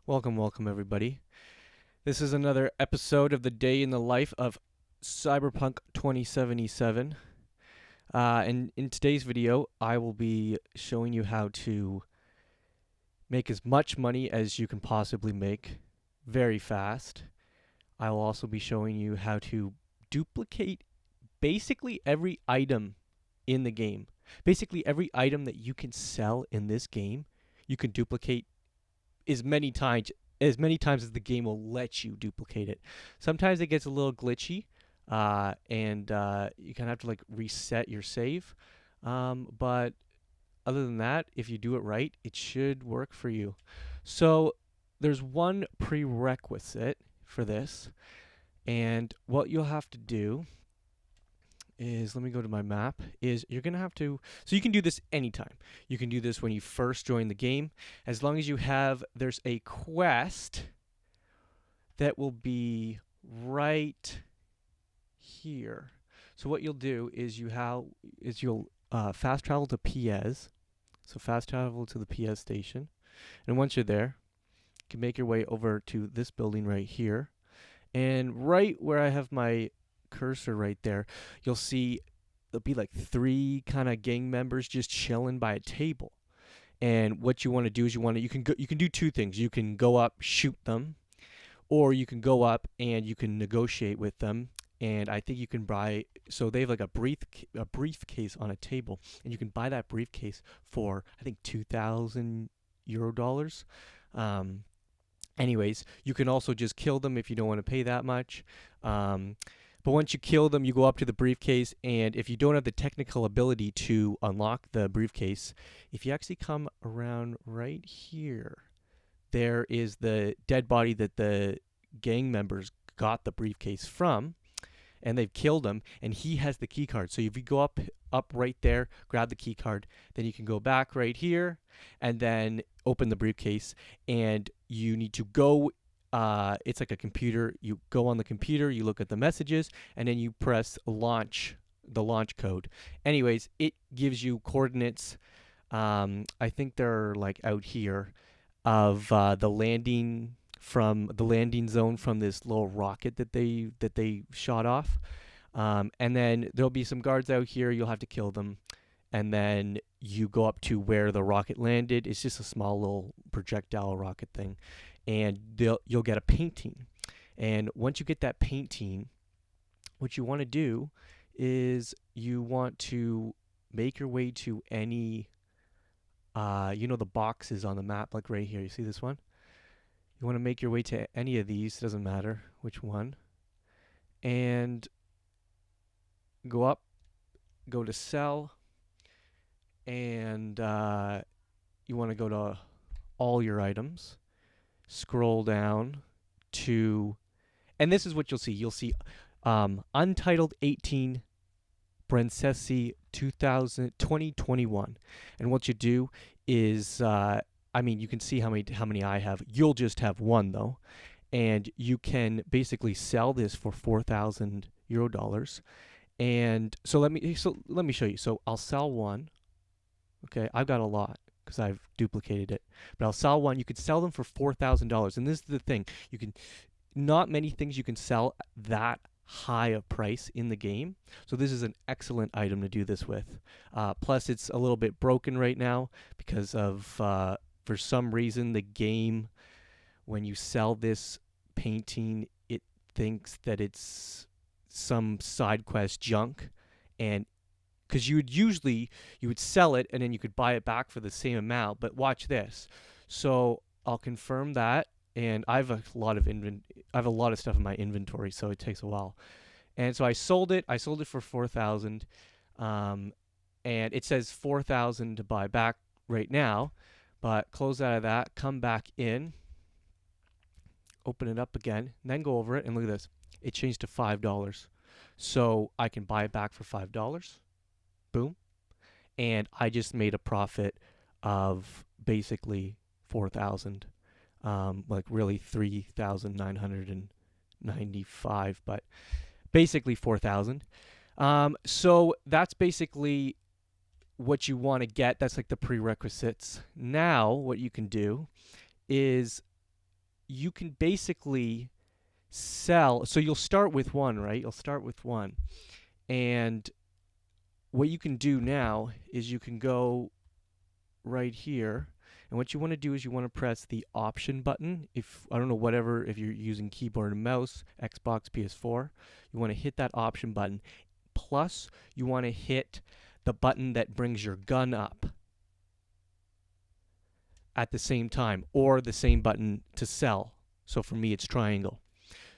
Welcome everybody. This is another episode of the day in the life of Cyberpunk 2077. And in today's video, I will be showing you how to make as much money as you can possibly make very fast. I will also be showing you how to duplicate basically every item in the game. Basically every item that you can sell in this game, you can duplicate as many times as the game will let you duplicate it. Sometimes it gets a little glitchy, and you kind of have to like reset your save. But other than that, if you do it right, it should work for you. So there's one prerequisite for this, and what you'll have to do is, let me go to my map, is you're going to have to, so you can do this anytime. You can do this when you first join the game, as long as you have, there's a quest that will be right here. So what you'll do is you'll fast travel to Piez. So fast travel to the Piez station. And once you're there, you can make your way over to this building right here. And right where I have my cursor right there, you'll see there'll be like 3 kind of gang members just chilling by a table. And what you want to do is you can do 2 things. You can go up, shoot them, or you can go up and you can negotiate with them. And I think you can buy, so they have like a briefcase on a table, and you can buy that briefcase for I think $2,000. Anyways, you can also just kill them if you don't want to pay that much. But once you kill them, you go up to the briefcase, and if you don't have the technical ability to unlock the briefcase, if you actually come around right here, there is the dead body that the gang members got the briefcase from, and they've killed him, and he has the key card. So if you go up right there, grab the key card, then you can go back right here, and then open the briefcase, and you need to go, it's like a computer. You go on the computer, you look at the messages, and then you press launch, the launch code. Anyways, it gives you coordinates. I think they're like out here of the landing zone from this little rocket that they shot off. And then there'll be some guards out here. You'll have to kill them. And then you go up to where the rocket landed. It's just a small little projectile rocket thing. And you'll get a painting. And once you get that painting, what you want to do is you want to make your way to any, the boxes on the map, like right here. You see this one? You want to make your way to any of these, doesn't matter which one, and go up, go to sell, and you want to go to all your items, scroll down to, and this is what you'll see. You'll see Untitled 18 Brensesi 2021, and what you do is you can see how many I have. You'll just have one though, and you can basically sell this for $4,000. And so let me show you. So I'll sell one. Okay, I've got a lot because I've duplicated it, but I'll sell one. You could sell them for $4,000, and this is the thing: not many things you can sell that high a price in the game. So this is an excellent item to do this with. Plus, it's a little bit broken right now because of for some reason, the game, when you sell this painting, it thinks that it's some side quest junk. And because you would sell it and then you could buy it back for the same amount. But watch this. So I'll confirm that. And I have a lot of stuff in my inventory, so it takes a while. And so I sold it. I sold it for $4,000. And it says $4,000 to buy back right now. But close out of that, come back in, open it up again, and then go over it, and look at this. It changed to $5. So I can buy it back for $5. Boom. And I just made a profit of basically $4,000. Like really $3,995, but basically $4,000. So that's basically what you want to get. That's like the prerequisites. Now what you can do is you can basically sell. So you'll start with one, right? You'll start with one. And what you can do now is you can go right here. And what you want to do is you want to press the option button. If I don't know, whatever, if you're using keyboard and mouse, Xbox, PS4, you want to hit that option button. Plus, you want to hit the button that brings your gun up at the same time, or the same button to sell. So for me, it's triangle.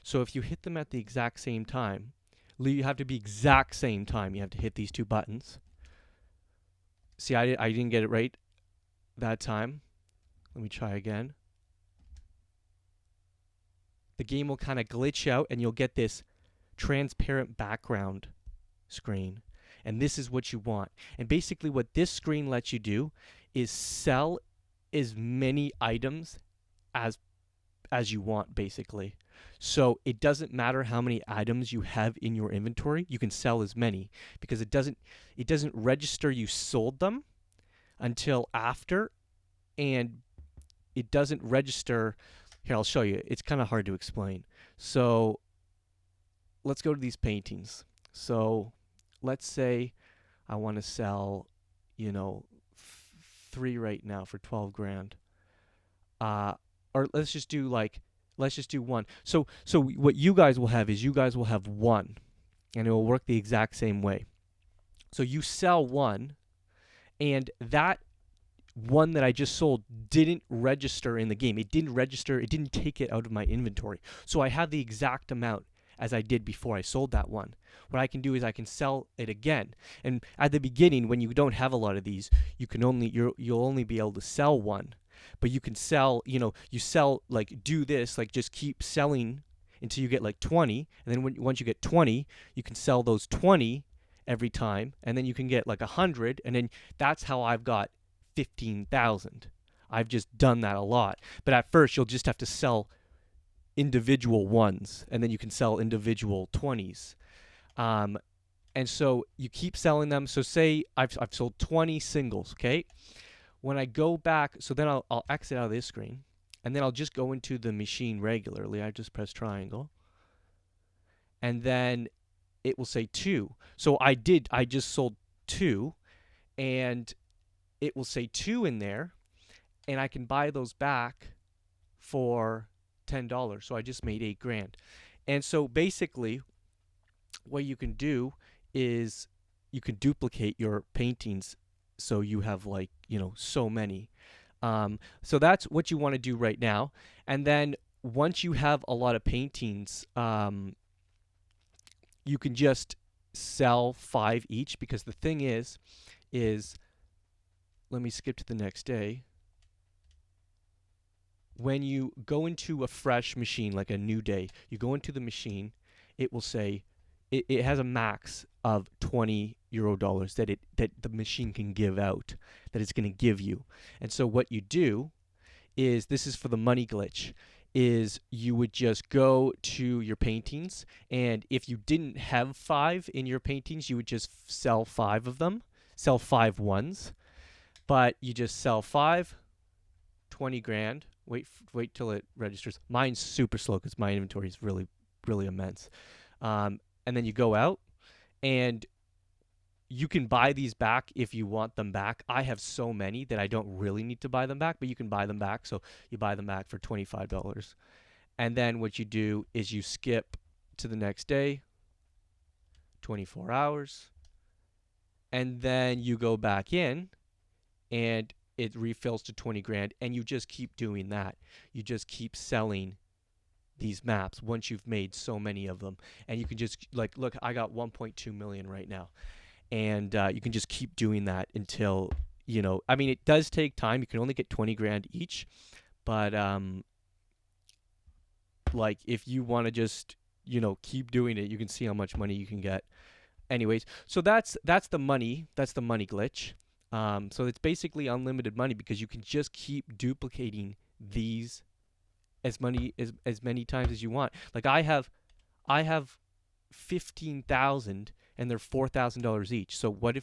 So if you hit them at the exact same time, you have to be exact same time. You have to hit these two buttons. See, I didn't get it right that time. Let me try again. The game will kind of glitch out and you'll get this transparent background screen. And this is what you want. And basically what this screen lets you do is sell as many items as you want, basically. So it doesn't matter how many items you have in your inventory, you can sell as many, because it doesn't register you sold them until after, and it doesn't register. Here, I'll show you. It's kind of hard to explain. So let's go to these paintings. So let's say I want to sell, 3 right now for 12 grand. Or let's just do one. So what you guys will have is you guys will have one, and it will work the exact same way. So you sell one, and that one that I just sold didn't register in the game. It didn't register. It didn't take it out of my inventory. So I have the exact amount as I did before I sold that one. What I can do is I can sell it again. And at the beginning, when you don't have a lot of these, you'll only be able to sell one. But you can sell, you sell, like, do this, like, just keep selling until you get like 20. And then once you get 20, you can sell those 20 every time. And then you can get like 100. And then that's how I've got 15,000. I've just done that a lot. But at first, you'll just have to sell individual ones, and then you can sell individual 20s. And so you keep selling them. So say I've sold 20 singles, okay? When I go back, so then I'll exit out of this screen, and then I'll just go into the machine regularly. I just press triangle, and then it will say 2. So I just sold 2, and it will say 2 in there, and I can buy those back for $10. So I just made 8 grand. And so basically what you can do is you can duplicate your paintings, so you have, like, so many. So that's what you want to do right now. And then once you have a lot of paintings, you can just sell 5 each, because the thing is let me skip to the next day. When you go into a fresh machine, like a new day, you go into the machine, it will say it has a max of €20 that the machine can give out, that it's going to give you. And so what you do is, this is for the money glitch, is you would just go to your paintings, and if you didn't have 5 in your paintings, you would just sell 5 of them, sell 5 ones. But you just sell 5, 20 grand. Wait till it registers. Mine's super slow because my inventory is really, really immense. And then you go out, and you can buy these back if you want them back. I have so many that I don't really need to buy them back, but you can buy them back. So you buy them back for $25. And then what you do is you skip to the next day, 24 hours, and then you go back in, and it refills to 20 grand, and you just keep doing that. You just keep selling these maps once you've made so many of them. And you can just, like, look, I got 1.2 million right now. And you can just keep doing that until, I mean, it does take time. You can only get 20 grand each. But, like, if you want to just, keep doing it, you can see how much money you can get. Anyways, so that's the money. That's the money glitch. So it's basically unlimited money, because you can just keep duplicating these as many times as you want. Like, I have 15,000, and they're $4,000 each. So what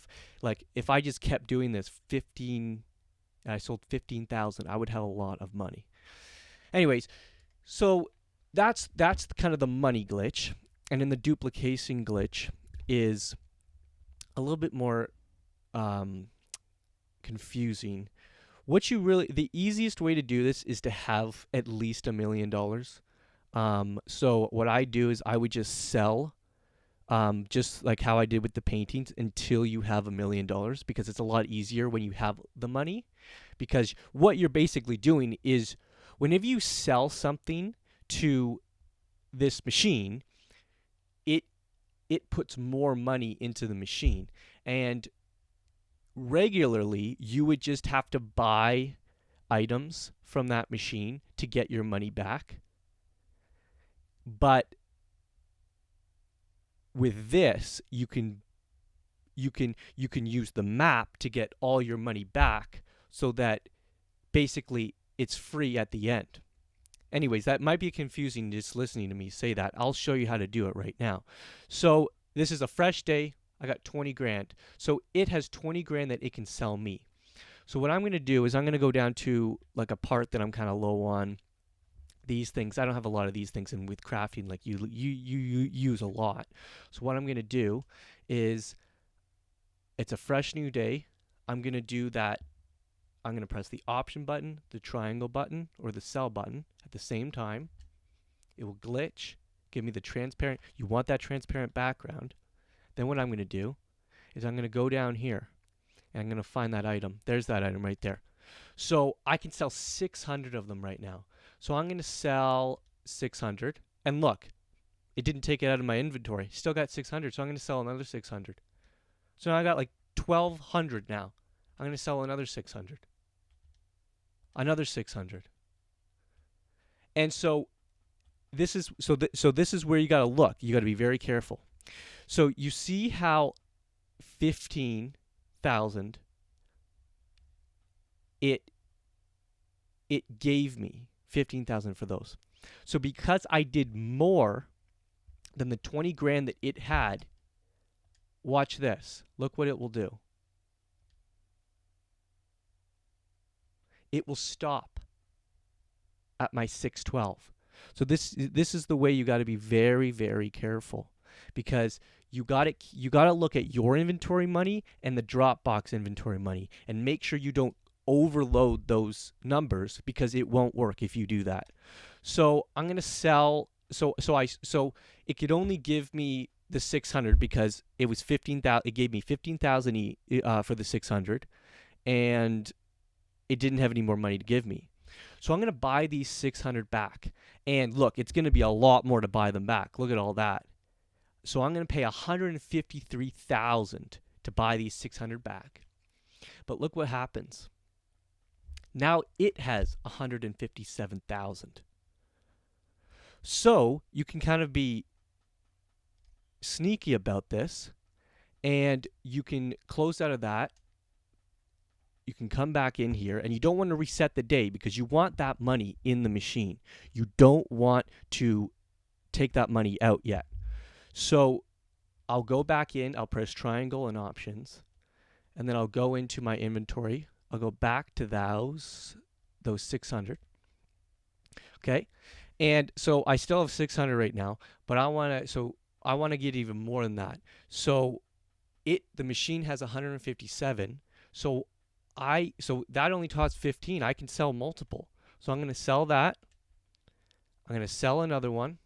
if I just kept doing this, I sold 15,000, I would have a lot of money. Anyways, So that's kind of the money glitch. And then the duplication glitch is a little bit more confusing. The easiest way to do this is to have at least $1 million. So what I do is I would just sell, just like how I did with the paintings, until you have $1 million, because it's a lot easier when you have the money. Because what you're basically doing is, whenever you sell something to this machine, it puts more money into the machine. And regularly, you would just have to buy items from that machine to get your money back. But with this, you can use the map to get all your money back, so that basically it's free at the end. Anyways, that might be confusing just listening to me say that. I'll show you how to do it right now. So this is a fresh day. I got 20 grand. So it has 20 grand that it can sell me. So what I'm going to do is I'm going to go down to like a part that I'm kind of low on. These things, I don't have a lot of these things, and with crafting, like you use a lot. So what I'm going to do is, it's a fresh new day. I'm going to do that. I'm going to press the option button, the triangle button, or the sell button at the same time. It will glitch, give me the transparent. You want that transparent background. Then what I'm going to do is I'm going to go down here, and I'm going to find that item. There's that item right there. So I can sell 600 of them right now. So I'm going to sell 600. And look, it didn't take it out of my inventory. Still got 600, so I'm going to sell another 600. So now I got like 1,200 now. I'm going to sell another 600. Another 600. And so this is this is where you got to look. You got to be very careful. So you see how 15,000 it gave me 15,000 for those. So because I did more than the 20 grand that it had, watch this. Look what it will do. It will stop at my 612. So this is the way you got to be very, very careful, because you got to look at your inventory money and the Dropbox inventory money, and make sure you don't overload those numbers, because it won't work if you do that. So I'm going to sell, so it could only give me the 600 because it was 15,000. It gave me 15,000 for the 600, and it didn't have any more money to give me. So I'm going to buy these 600 back. And look, it's going to be a lot more to buy them back. Look at all that. So I'm going to pay 153,000 to buy these 600 back. But look what happens. Now it has 157,000. So you can kind of be sneaky about this, and you can close out of that. You can come back in here, and you don't want to reset the day, because you want that money in the machine. You don't want to take that money out yet. So I'll go back in, I'll press triangle and options, and then I'll go into my inventory. I'll go back to those 600. Okay? And so I still have 600 right now, but I want to get even more than that. So the machine has 157. So that only costs 15. I can sell multiple. So I'm going to sell that. I'm going to sell another one.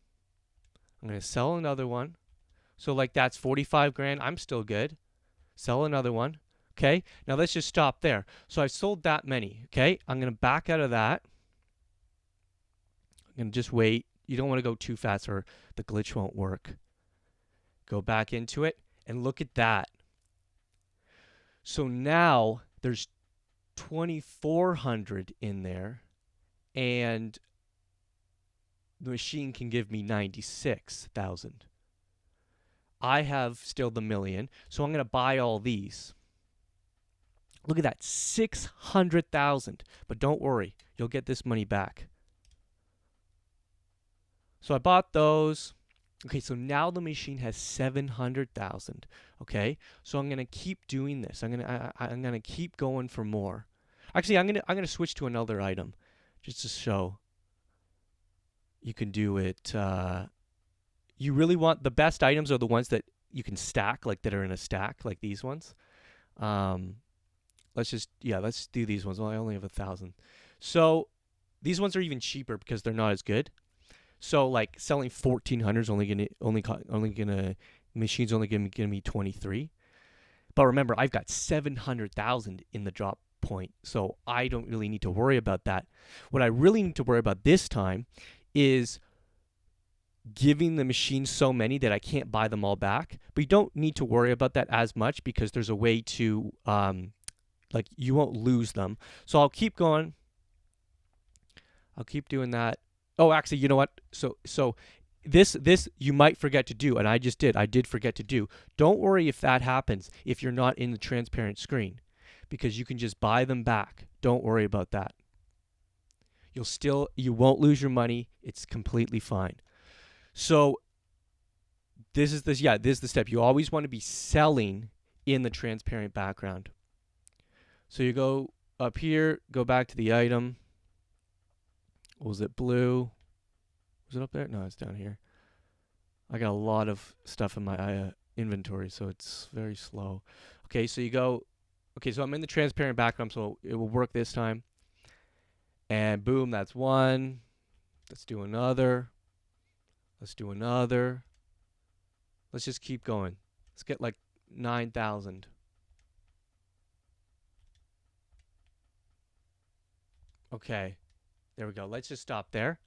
I'm going to sell another one. So like that's 45 grand. I'm still good. Sell another one. Okay. Now let's just stop there. So I've sold that many. Okay. I'm going to back out of that. I'm going to just wait. You don't want to go too fast or the glitch won't work. Go back into it and look at that. So now there's 2,400 in there, and the machine can give me 96,000. I have still the million, so I'm going to buy all these. Look at that, 600,000. But don't worry, you'll get this money back. So I bought those. Okay, so now the machine has 700,000. Okay, so I'm gonna keep doing this. I'm gonna keep going for more. Actually, I'm gonna switch to another item, just to show. You can do it. You really want the best items are the ones that you can stack, like that are in a stack, like these ones. Let's do these ones. Well, I only have 1,000. So these ones are even cheaper because they're not as good. So like selling 1,400 is machine's only gonna me 23. But remember, I've got 700,000 in the drop point, so I don't really need to worry about that. What I really need to worry about this time is giving the machine so many that I can't buy them all back. But you don't need to worry about that as much because there's a way to like you won't lose them. So I'll keep going. I'll keep doing that. Oh, actually, you know what? So this you might forget to do, and I just did. I did forget to do. Don't worry if that happens if you're not in the transparent screen, because you can just buy them back. Don't worry about that. You won't lose your money. It's completely fine. So this is the step. You always want to be selling in the transparent background. So you go up here, go back to the item. Was it blue? Was it up there? No, it's down here. I got a lot of stuff in my inventory, so it's very slow. Okay, so you go. Okay, so I'm in the transparent background, so it will work this time. And boom, that's one. Let's do another. Let's do another. Let's just keep going. Let's get like 9,000. Okay, there we go. Let's just stop there.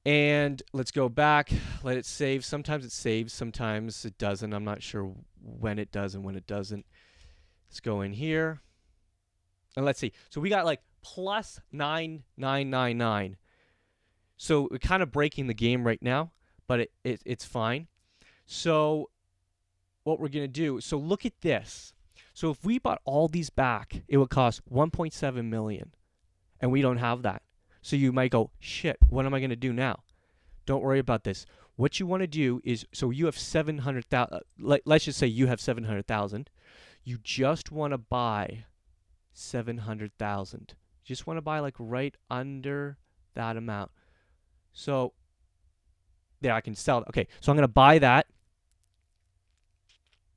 And let's go back. Let it save. Sometimes it saves, sometimes it doesn't. I'm not sure when it does and when it doesn't. Let's go in here. And let's see. So we got like plus 9,999. So we're kind of breaking the game right now, but it's fine. So what we're going to do, so look at this. So if we bought all these back, it would cost 1.7 million. And we don't have that. So you might go, shit, what am I going to do now? Don't worry about this. What you want to do is, so you have 700,000, let's just say you have 700,000. You just want to buy 700,000. You just want to buy like right under that amount. So there, I can sell it. Okay, so I'm going to buy that.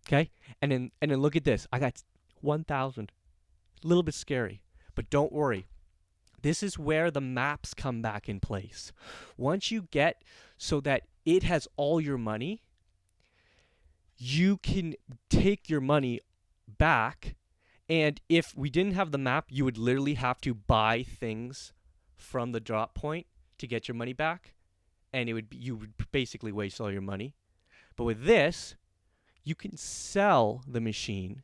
Okay, and then look at this. I got 1,000. A little bit scary, but don't worry. This is where the maps come back in place. Once you get so that it has all your money, you can take your money back. And if we didn't have the map, you would literally have to buy things from the drop point to get your money back. And you would basically waste all your money. But with this, you can sell the machine.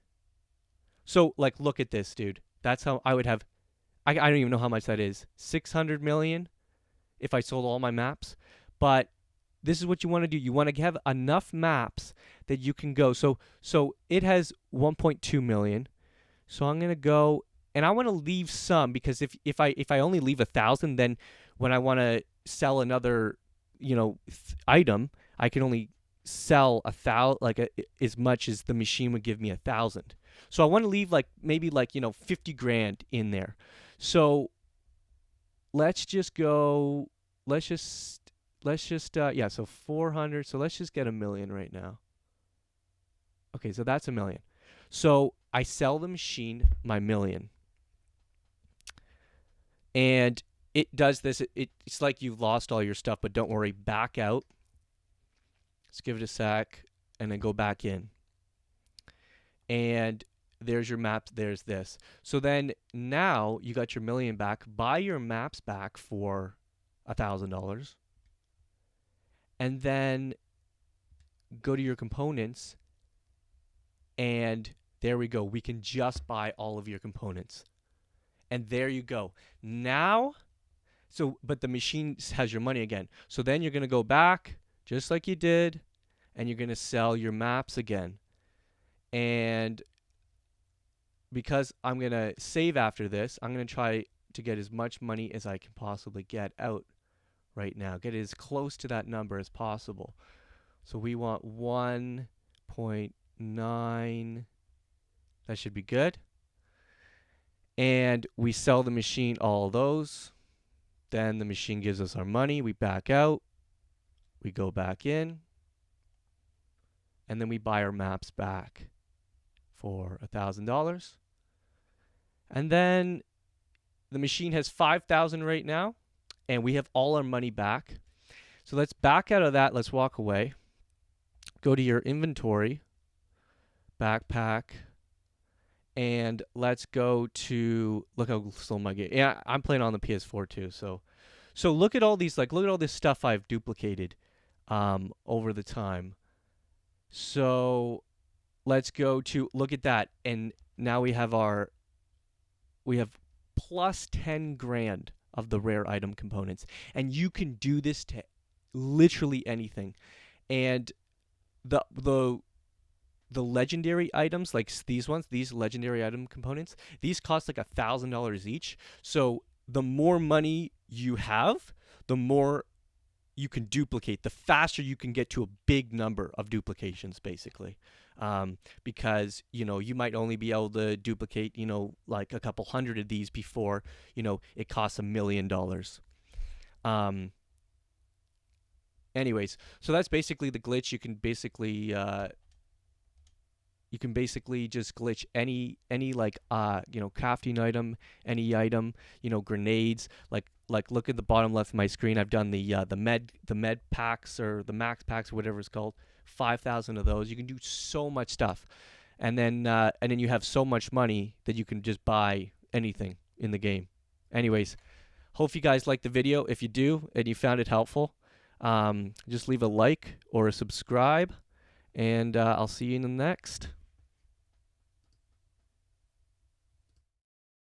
So like, look at this, dude. That's how I would have. I don't even know how much that is. 600 million if I sold all my maps. But this is what you want to do. You want to have enough maps that you can go. So it has 1.2 million. So I'm going to go, and I want to leave some, because if I only leave 1,000, then when I want to sell another, item, I can only sell 1,000, as much as the machine would give me 1,000. So I want to leave maybe 50 grand in there. So let's just go. So 400. So let's just get 1 million right now. Okay, so that's 1 million. So I sell the machine my 1 million, and it does this. It's like you've lost all your stuff, but don't worry. Back out. Let's give it a sec, and then go back in. And there's your maps. There's this. So then now you got your 1 million back. Buy your maps back for $1,000, and then go to your components, and there we go. We can just buy all of your components, and there you go. Now, but the machine has your money again. So then you're gonna go back just like you did, and you're gonna sell your maps again. And because I'm going to save after this, I'm going to try to get as much money as I can possibly get out right now. Get as close to that number as possible. So we want 1.9. That should be good. And we sell the machine all those. Then the machine gives us our money. We back out. We go back in. And then we buy our maps back for $1,000. And then the machine has 5,000 right now, and we have all our money back. So let's back out of that. Let's walk away. Go to your inventory, backpack, and let's go to, look how slow my game. Yeah, I'm playing on the PS4 too. So look at all these, like, look at all this stuff I've duplicated over the time. So let's go to, look at that, and now we have plus 10 grand of the rare item components, and you can do this to literally anything. And the legendary items, like these ones, these legendary item components, these cost like $1,000 each. So the more money you have, the more you can duplicate, the faster you can get to a big number of duplications, basically. Because, you know, you might only be able to duplicate, you know, like a couple hundred of these before, you know, it costs $1 million. Anyways, so that's basically the glitch. You can basically just glitch any like you know, crafting item, any item, you know, grenades. Like look at the bottom left of my screen. I've done the med packs, or the max packs, or whatever it's called. 5,000 of those. You can do so much stuff, and then you have so much money that you can just buy anything in the game. Anyways, hope you guys liked the video. If you do and you found it helpful, just leave a like or a subscribe, and I'll see you in the next.